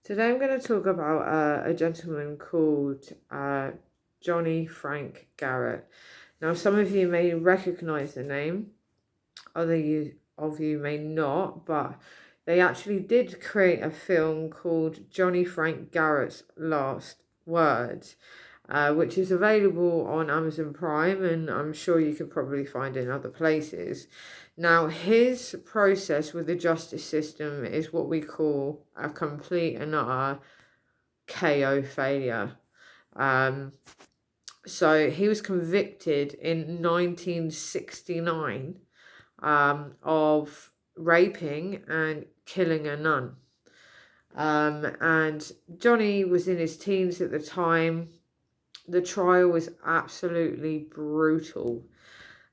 Today I'm going to talk about a gentleman called Johnny Frank Garrett. Now, some of you may recognize the name, of you may not, but they actually did create a film called Johnny Frank Garrett's Last Words, which is available on Amazon Prime, and I'm sure you could probably find it in other places. Now, his process with the justice system is what we call a complete and utter KO failure. So he was convicted in 1969 of raping and killing a nun. And Johnny was in his teens at the time. The trial was absolutely brutal.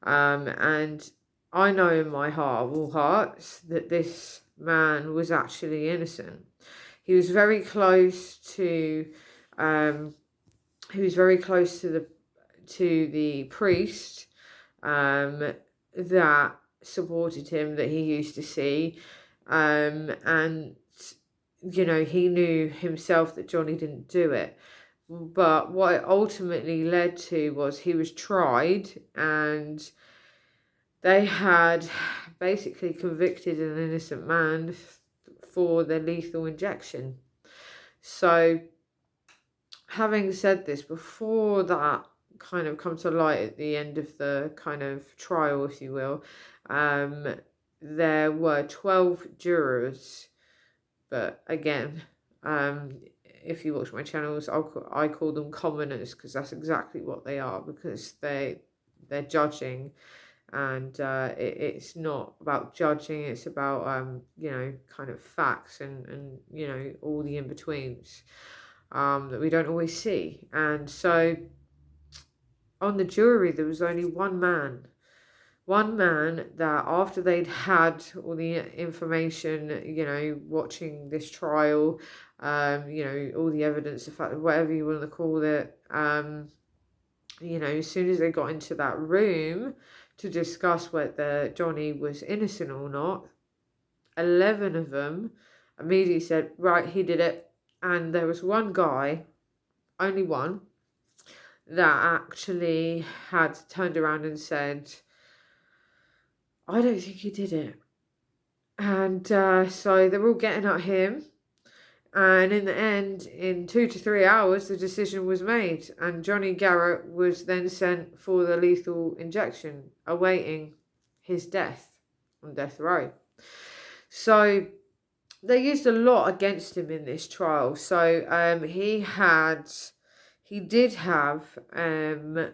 And I know in my heart of all hearts that this man was actually innocent. He was very close to the priest that supported him, that he used to see, and he knew himself that Johnny didn't do it. But what it ultimately led to was he was tried, and they had basically convicted an innocent man for the lethal injection. So, having said this, before that kind of come to light at the end of the kind of trial, if you will, there were 12 jurors. But again, if you watch my channels, I call them commoners, because that's exactly what they are, because they're judging, and it's not about judging, it's about kind of facts and all the in-betweens that we don't always see. And so on the jury there was only one man that, after they'd had all the information, watching this trial, all the evidence, the fact, whatever you want to call it, as soon as they got into that room to discuss whether Johnny was innocent or not, 11 of them immediately said, right, he did it. And there was one guy, only one, that actually had turned around and said, I don't think he did it. And so they're all getting at him. And in the end, in 2 to 3 hours, the decision was made. And Johnny Garrett was then sent for the lethal injection, awaiting his death on death row. So they used a lot against him in this trial. So he did have a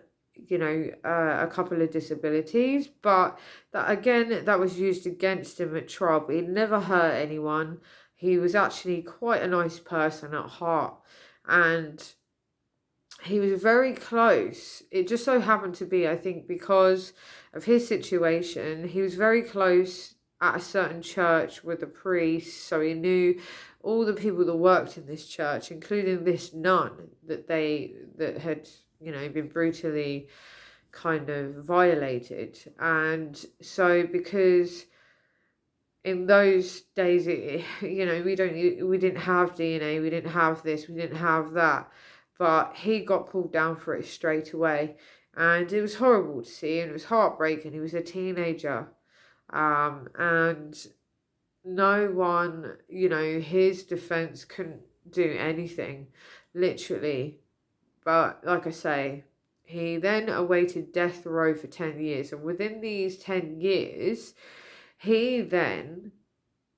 couple of disabilities, but that was used against him at trial. But he never hurt anyone. He was actually quite a nice person at heart, and he was very close. It just so happened to be, I think, because of his situation, he was very close at a certain church with a priest, so he knew all the people that worked in this church, including this nun that had been brutally kind of violated. And so, because in those days, we didn't have DNA, we didn't have this, we didn't have that, but he got pulled down for it straight away, and it was horrible to see, and it was heartbreaking. He was a teenager, and no one, his defense couldn't do anything, literally. But like I say, he then awaited death row for 10 years, and within these 10 years, he then,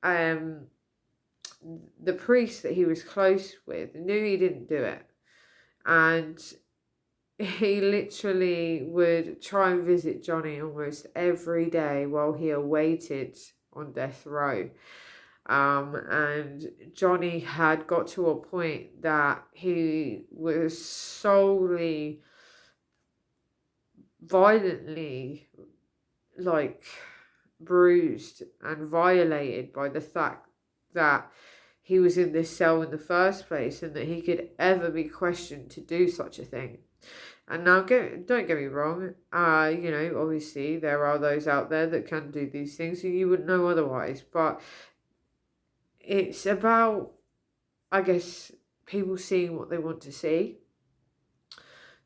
the priest that he was close with knew he didn't do it, and he literally would try and visit Johnny almost every day while he awaited on death row. And Johnny had got to a point that he was solely violently bruised and violated by the fact that he was in this cell in the first place, and that he could ever be questioned to do such a thing. And now, don't get me wrong, obviously there are those out there that can do these things and you wouldn't know otherwise, but it's about I guess, people seeing what they want to see.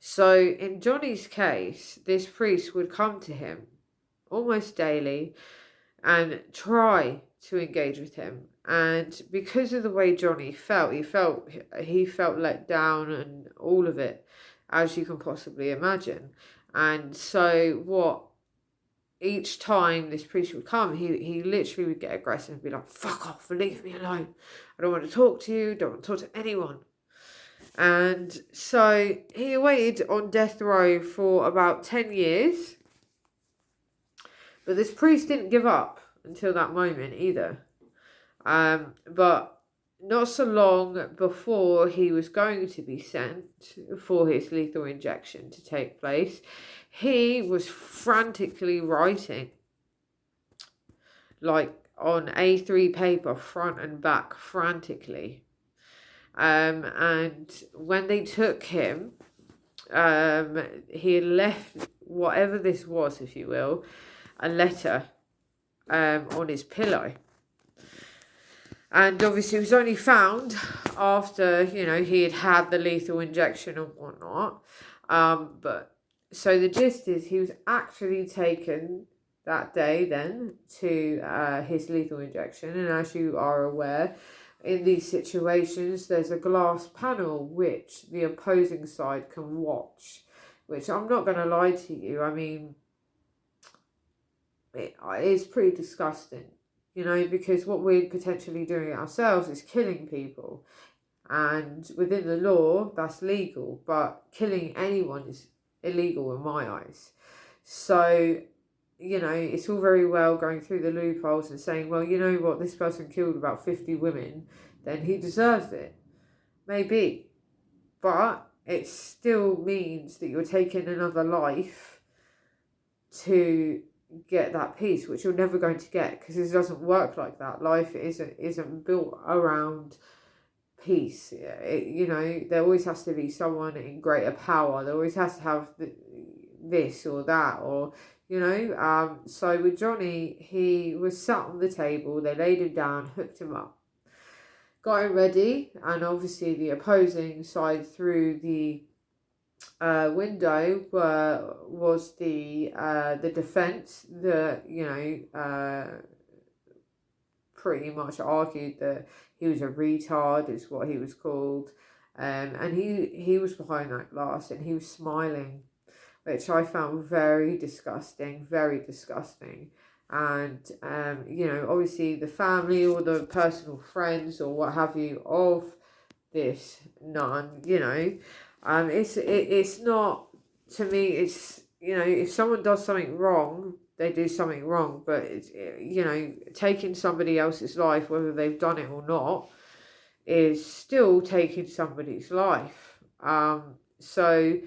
So in Johnny's case, this priest would come to him almost daily and try to engage with him. And because of the way Johnny felt, he felt let down and all of it, as you can possibly imagine. And so what each time this priest would come, he literally would get aggressive and be like, fuck off, leave me alone. I don't want to talk to you, don't want to talk to anyone. And so he waited on death row for about 10 years. But this priest didn't give up until that moment either. But not so long before he was going to be sent for his lethal injection to take place, he was frantically writing, like on A3 paper, front and back, frantically. And when they took him, he had left, whatever this was, if you will, a letter on his pillow. And obviously it was only found after, he had the lethal injection and whatnot. But so the gist is he was actually taken that day then to his lethal injection. And as you are aware, in these situations, there's a glass panel which the opposing side can watch, which I'm not going to lie to you. I mean, it is pretty disgusting, because what we're potentially doing ourselves is killing people. And within the law, that's legal, but killing anyone is illegal in my eyes. So, it's all very well going through the loopholes and saying, well, you know what, this person killed about 50 women, then he deserves it. Maybe. But it still means that you're taking another life to get that peace, which you're never going to get, because it doesn't work like that. Life isn't built around peace. There always has to be someone in greater power. There always has to have this or that, or so with Johnny, he was sat on the table, they laid him down, hooked him up, got him ready, and obviously the opposing side through the window was the defense that pretty much argued that he was a retard, is what he was called, and he was behind that glass and he was smiling, which I found very disgusting. And obviously the family or the personal friends or what have you of this nun, it's not, to me, it's, if someone does something wrong, they do something wrong, but it's, taking somebody else's life, whether they've done it or not, is still taking somebody's life. So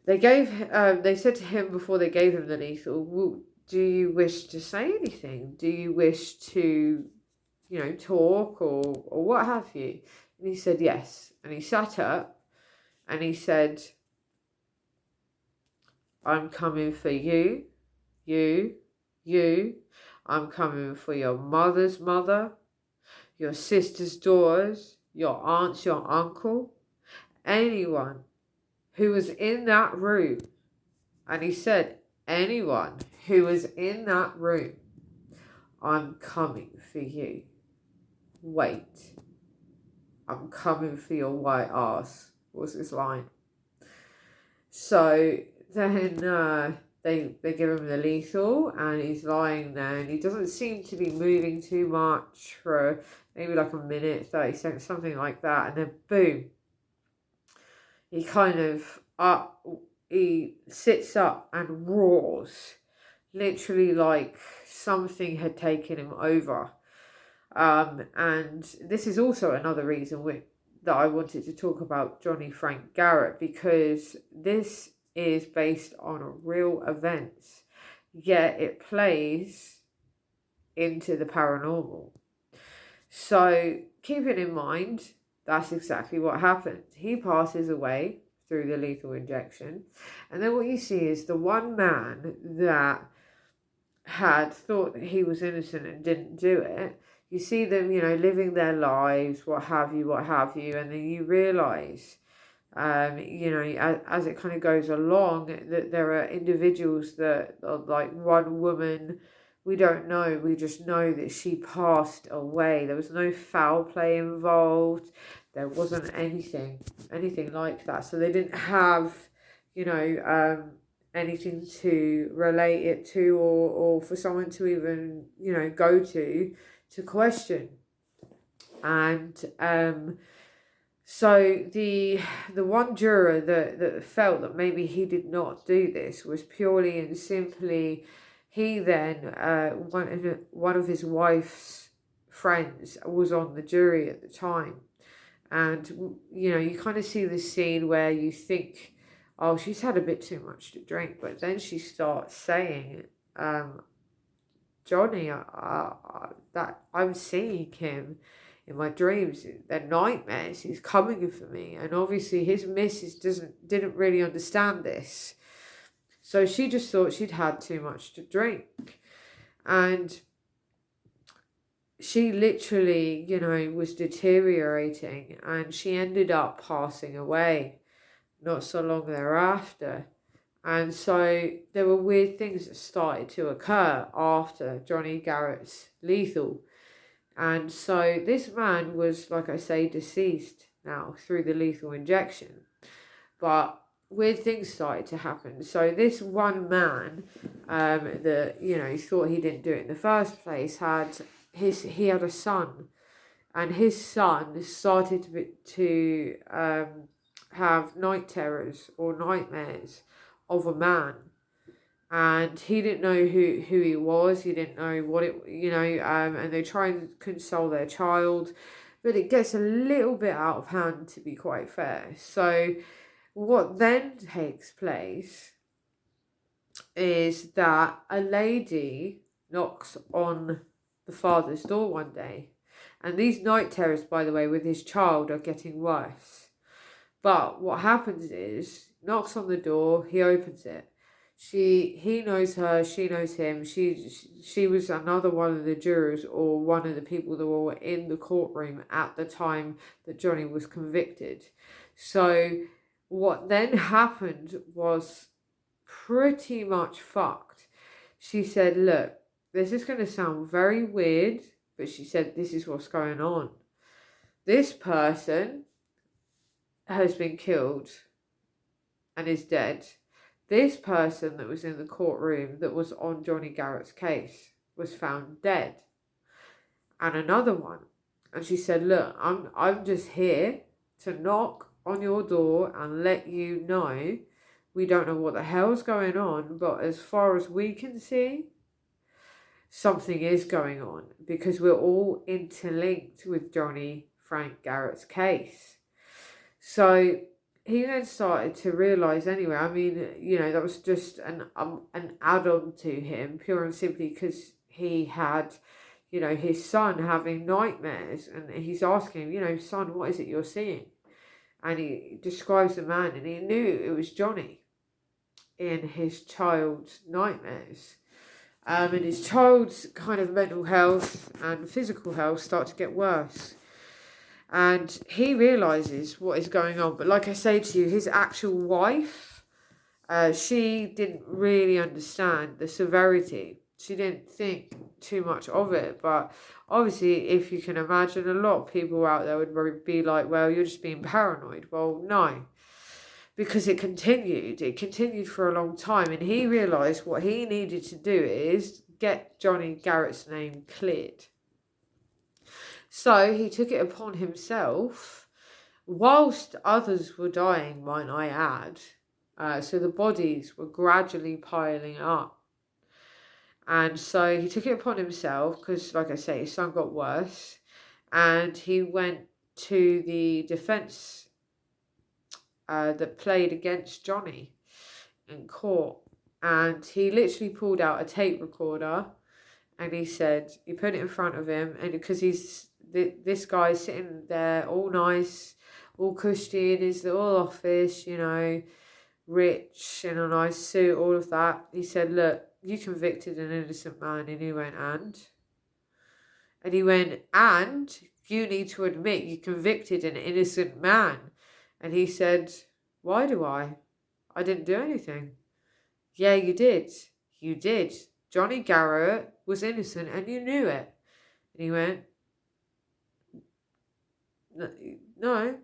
they said to him before they gave him the lethal, well, do you wish to say anything? Do you wish to, talk or what have you? And he said yes. And he sat up and he said, I'm coming for you. I'm coming for your mother's mother, your sister's daughters, your aunts, your uncle, anyone who was in that room. And he said, anyone who was in that room, I'm coming for you. Wait, I'm coming for your white ass, was his line. So then they give him the lethal and he's lying there and he doesn't seem to be moving too much for maybe like a minute, 30 seconds, something like that. And then boom, he kind of he sits up and roars, literally like something had taken him over. And this is also another reason that I wanted to talk about Johnny Frank Garrett, because this is based on real events, yet it plays into the paranormal. So keeping in mind, that's exactly what happened. He passes away through the lethal injection. And then what you see is the one man that had thought that he was innocent and didn't do it, You see them, living their lives, what have you, and then you realise, as it kind of goes along, that there are individuals that are like one woman, we don't know, we just know that she passed away. There was no foul play involved. There wasn't anything like that. So they didn't have, anything to relate it to, or for someone to even, go to question. And so the one juror that felt that maybe he did not do this was purely and simply, he then one of his wife's friends was on the jury at the time. And you kind of see this scene where you think, oh, she's had a bit too much to drink, but then she starts saying, Johnny, that I'm seeing him in my dreams, they're nightmares, he's coming for me. And obviously his missus didn't really understand this, so she just thought she'd had too much to drink. And she literally, was deteriorating, and she ended up passing away not so long thereafter. And so there were weird things that started to occur after Johnny Garrett's lethal. And so this man was, like I say, deceased now through the lethal injection. But weird things started to happen. So this one man that, thought he didn't do it in the first place, he had a son. And his son started to have night terrors or nightmares of a man. And he didn't know who he was. He didn't know what it, and they try and console their child, but it gets a little bit out of hand, to be quite fair. So what then takes place is that a lady knocks on the father's door one day. And these night terrors, by the way, with his child are getting worse. But what happens is, knocks on the door, he opens it. He knows her, she knows him. She was another one of the jurors, or one of the people that were in the courtroom at the time that Johnny was convicted. So what then happened was pretty much fucked. She said, look, this is going to sound very weird, but she said, this is what's going on. This person has been killed and is dead. This person that was in the courtroom that was on Johnny Garrett's case was found dead. And another one. And she said, look, I'm just here to knock on your door and let you know we don't know what the hell's going on, but as far as we can see, something is going on, because we're all interlinked with Johnny Frank Garrett's case. So he then started to realise anyway, that was just an add-on to him, pure and simply because he had, his son having nightmares, and he's asking him, son, what is it you're seeing? And he describes the man, and he knew it was Johnny in his child's nightmares. And his child's kind of mental health and physical health start to get worse. And he realises what is going on. But like I say to you, his actual wife, she didn't really understand the severity. She didn't think too much of it. But obviously, if you can imagine, a lot of people out there would be like, well, you're just being paranoid. Well, no. Because it continued for a long time. And he realised what he needed to do is get Johnny Garrett's name cleared. So he took it upon himself, whilst others were dying, might I add. So the bodies were gradually piling up. And so he took it upon himself, because, like I say, his son got worse. And he went to the defence that played against Johnny in court. And he literally pulled out a tape recorder, and he put it in front of him, and because this guy's sitting there all nice, all cushy in his little office, rich, in a nice suit, all of that. He said, look, you convicted an innocent man. And he went, And he went, and you need to admit you convicted an innocent man. And he said, why do I? I didn't do anything. Yeah, you did. You did. Johnny Garrett was innocent and you knew it. And he went, no,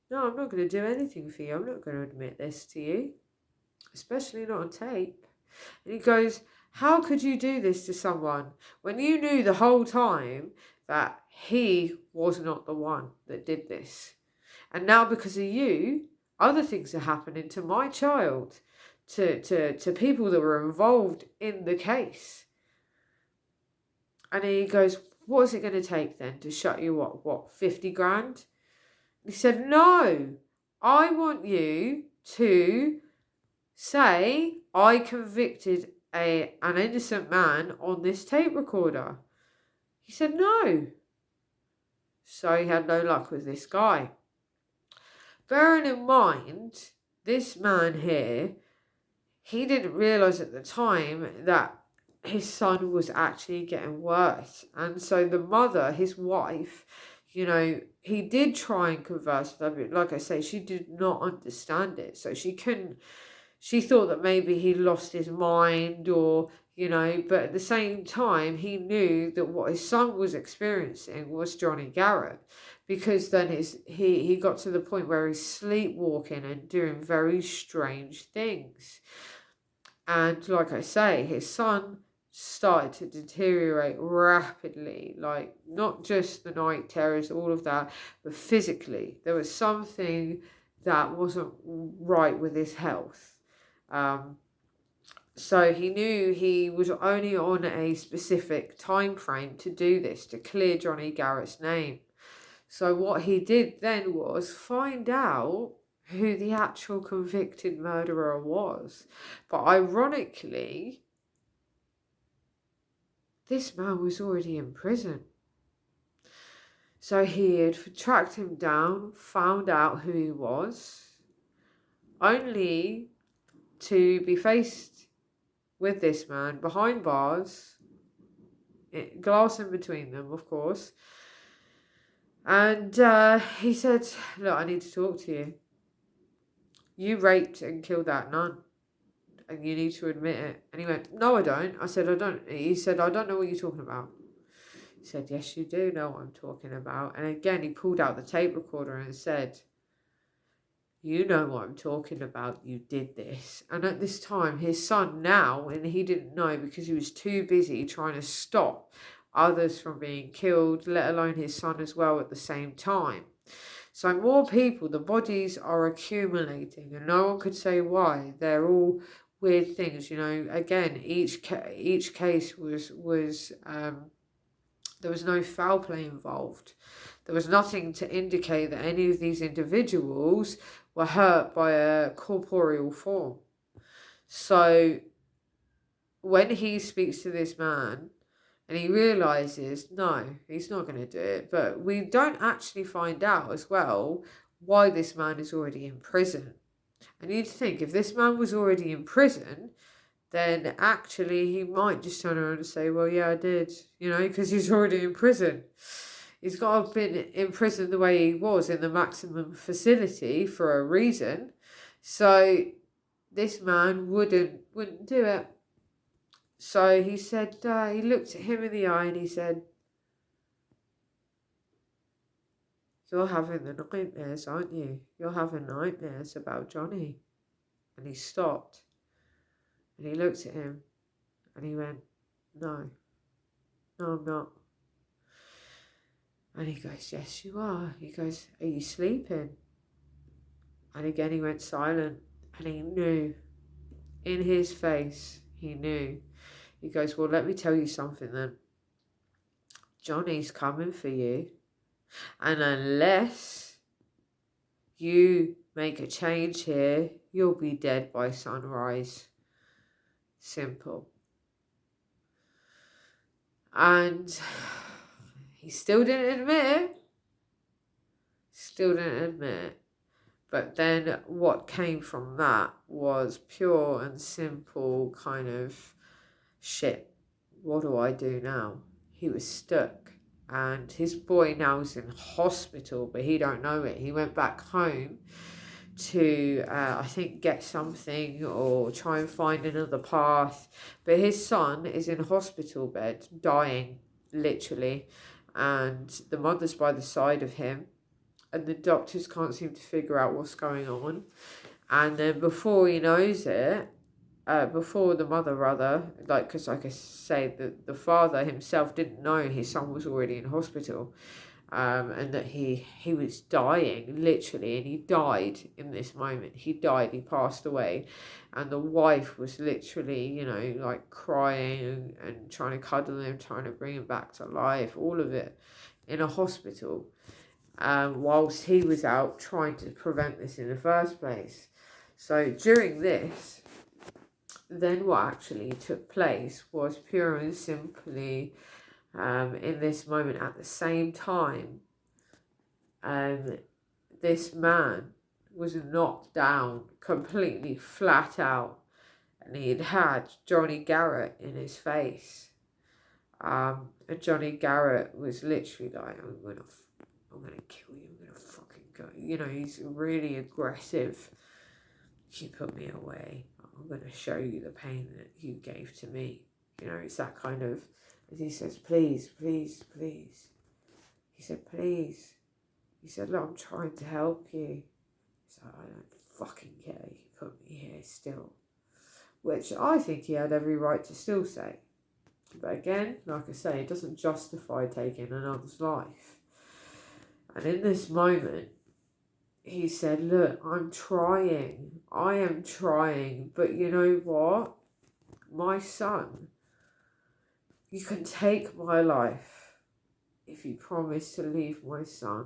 no, I'm not going to do anything for you. I'm not going to admit this to you, especially not on tape. And he goes, how could you do this to someone when you knew the whole time that he was not the one that did this? And now because of you, other things are happening to my child, to people that were involved in the case. And he goes, what is it going to take then to shut you up? What, 50 grand? He said, no, I want you to say I convicted an innocent man on this tape recorder. He said, no. So he had no luck with this guy. Bearing in mind, this man here, he didn't realise at the time that his son was actually getting worse. And so the mother, his wife, he did try and converse with her, but like I say, she did not understand it. So she thought that maybe he lost his mind or, but at the same time, he knew that what his son was experiencing was Johnny Garrett. Because then he got to the point where he's sleepwalking and doing very strange things. And like I say, his son started to deteriorate rapidly, like not just the night terrors, all of that, but physically. There was something that wasn't right with his health. So he knew he was only on a specific time frame to do this, to clear Johnny Garrett's name. So what he did then was find out who the actual convicted murderer was. But ironically, this man was already in prison. So he had tracked him down, found out who he was, only to be faced with this man behind bars, glass in between them, of course. And he said, look, I need to talk to you. You raped and killed that nun. And you need to admit it. And he went, no, I don't. I said, I don't. He said, I don't know what you're talking about. He said, yes, you do know what I'm talking about. And again, he pulled out the tape recorder and said, you know what I'm talking about. You did this. And at this time, his son now, and he didn't know because he was too busy trying to stop others from being killed, let alone his son as well at the same time. So more people, the bodies are accumulating, and no one could say why. They're all weird things, Again, each case was there was no foul play involved. There was nothing to indicate that any of these individuals were hurt by a corporeal form. So when he speaks to this man, and he realises, no, he's not going to do it. But we don't actually find out as well why this man is already in prison. And you'd think if this man was already in prison, then actually he might just turn around and say, well, yeah, I did, because he's already in prison. He's got to have been in prison the way he was in the maximum facility for a reason. So this man wouldn't do it. So he said, he looked at him in the eye and he said, you're having the nightmares, aren't you? You're having nightmares about Johnny. And he stopped. And he looked at him and he went, no, I'm not. And he goes, yes, you are. He goes, are you sleeping? And again, he went silent and he knew in his face, he knew. He goes, well, let me tell you something then. Johnny's coming for you. And unless you make a change here, you'll be dead by sunrise. Simple. And he still didn't admit it. But then what came from that was pure and simple kind of shit. What do I do now? He was stuck. and his boy now is in hospital, but he don't know it. He went back home to I think get something or try and find another path, but his son is in hospital bed dying, literally, and the mother's by the side of him, and the doctors can't seem to figure out what's going on. And then before he knows it, before the mother rather, like, because like I say, the father himself didn't know his son was already in hospital, and that he was dying, literally, and he died in this moment. He died, he passed away, and the wife was literally, you know, like crying and trying to cuddle him, trying to bring him back to life, all of it in a hospital, whilst he was out trying to prevent this in the first place. So during this, then what actually took place was pure and simply, in this moment at the same time, this man was knocked down completely flat out, and he had Johnny Garrett in his face. And Johnny Garrett was literally like, I'm gonna kill you, I'm gonna fucking go. You know, he's really aggressive. You put me away, I'm gonna show you the pain that you gave to me. You know, it's that kind of, as he says, please, please, please. He said, please. He said, look, I'm trying to help you. So I don't fucking care, you put me here still. Which I think he had every right to still say. But again, like I say, it doesn't justify taking another's life. And in this moment, he said, look, I'm trying. I am trying. But you know what? My son, you can take my life if you promise to leave my son.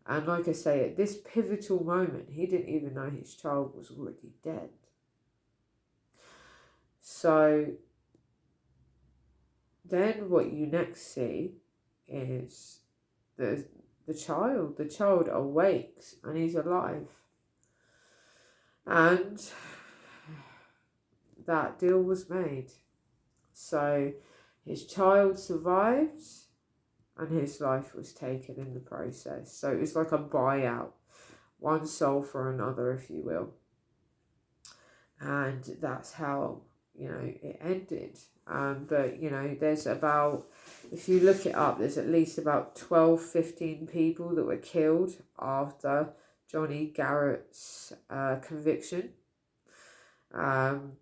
And like I say, at this pivotal moment, he didn't even know his child was already dead. So then what you next see is the child awakes and he's alive. And that deal was made. So his child survived and his life was taken in the process. So it was like a buyout, one soul for another, if you will. And that's how, you know, it ended. But, you know, there's about, if you look it up, there's at least about 12, 15 people that were killed after Johnny Garrett's conviction. And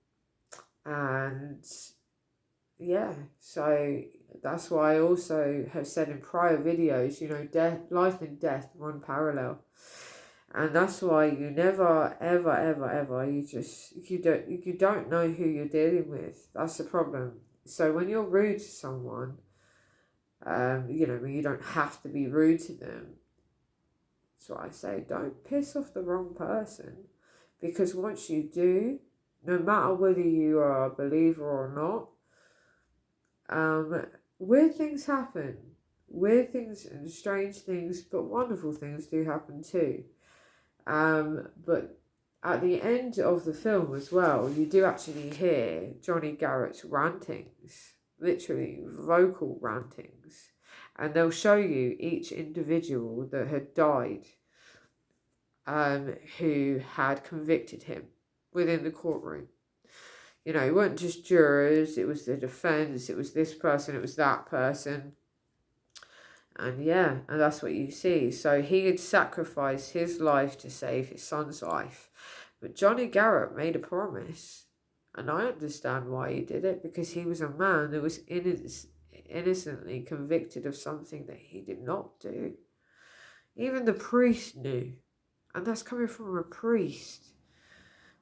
yeah, so that's why I also have said in prior videos, you know, life and death run parallel. And that's why you never, ever, ever, ever, you don't know who you're dealing with. That's the problem. So when you're rude to someone, you know, you don't have to be rude to them. That's what I say. Don't piss off the wrong person. Because once you do, no matter whether you are a believer or not, weird things happen. Weird things and strange things, but wonderful things do happen too. But at the end of the film as well, you do actually hear Johnny Garrett's rantings, literally vocal rantings, and they'll show you each individual that had died, who had convicted him within the courtroom. You know, it weren't just jurors, it was the defense, it was this person, it was that person. And yeah, and that's what you see. So he had sacrificed his life to save his son's life. But Johnny Garrett made a promise. And I understand why he did it. Because he was a man that was innocently convicted of something that he did not do. Even the priest knew. And that's coming from a priest.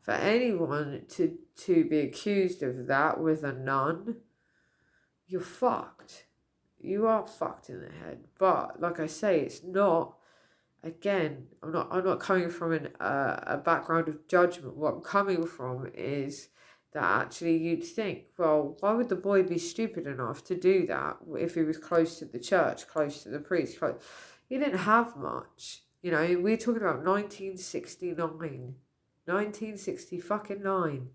For anyone to be accused of that with a nun, you're fucked. You are fucked in the head. But like I say, it's not, again, I'm not coming from a background of judgment. What I'm coming from is that actually you'd think, well, why would the boy be stupid enough to do that if he was close to the church, close to the priest? He didn't have much. You know, we're talking about 1969. 1960 fucking 9.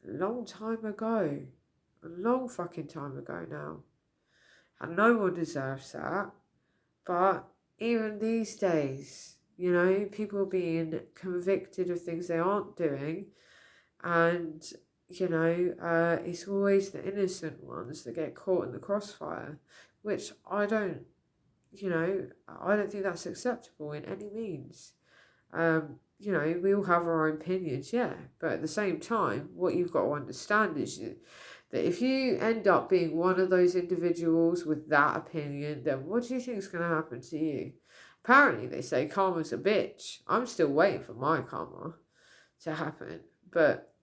Long time ago. A long fucking time ago now. and no one deserves that. But even these days, you know, people are being convicted of things they aren't doing, and you know, it's always the innocent ones that get caught in the crossfire, which I don't think that's acceptable in any means. You know, we all have our own opinions, yeah, but at the same time, what you've got to understand is that if you end up being one of those individuals with that opinion, then what do you think is going to happen to you? Apparently, they say karma's a bitch. I'm still waiting for my karma to happen, but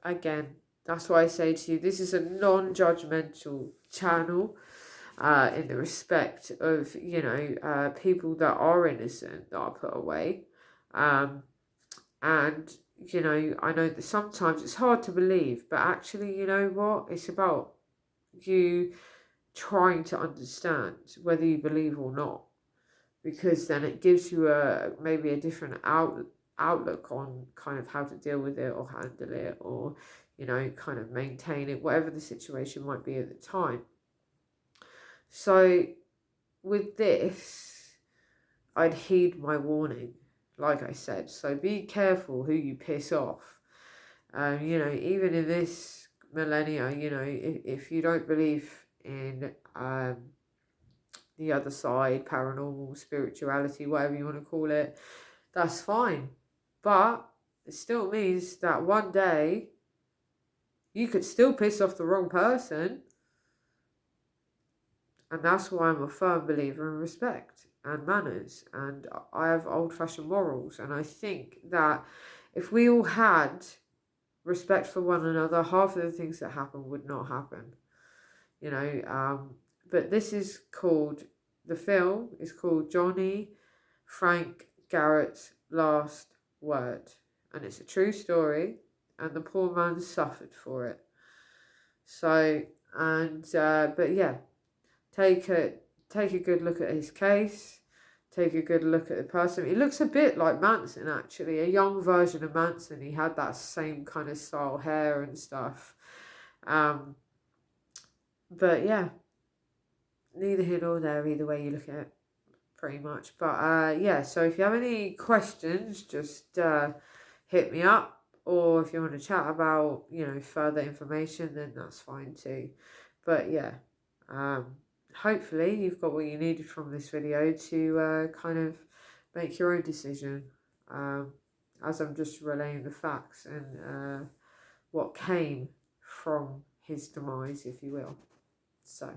again, that's why I say to you, this is a non-judgmental channel. In the respect of, you know, people that are innocent that are put away. And, you know, I know that sometimes it's hard to believe, but actually, you know what? It's about you trying to understand whether you believe or not, because then it gives you maybe a different outlook on kind of how to deal with it or handle it, or, you know, kind of maintain it, whatever the situation might be at the time. So with this, I'd heed my warning, like I said. So be careful who you piss off. You know, even in this millennia, you know, if you don't believe in the other side, paranormal, spirituality, whatever you want to call it, that's fine. But it still means that one day you could still piss off the wrong person. And that's why I'm a firm believer in respect and manners, and I have old-fashioned morals. And I think that if we all had respect for one another, half of the things that happen would not happen. You know, but this is called, the film is called Johnny Garrett's Last Word, and it's a true story, and the poor man suffered for it. So, and but yeah. Take a good look at his case. Take a good look at the person. He looks a bit like Manson, actually, a young version of Manson. He had that same kind of style hair and stuff. But yeah, neither here nor there, either way you look at it, pretty much. But yeah, so if you have any questions, just hit me up. Or if you want to chat about, you know, further information, then that's fine too. But yeah, hopefully you've got what you needed from this video to kind of make your own decision, as I'm just relaying the facts and what came from his demise, if you will. So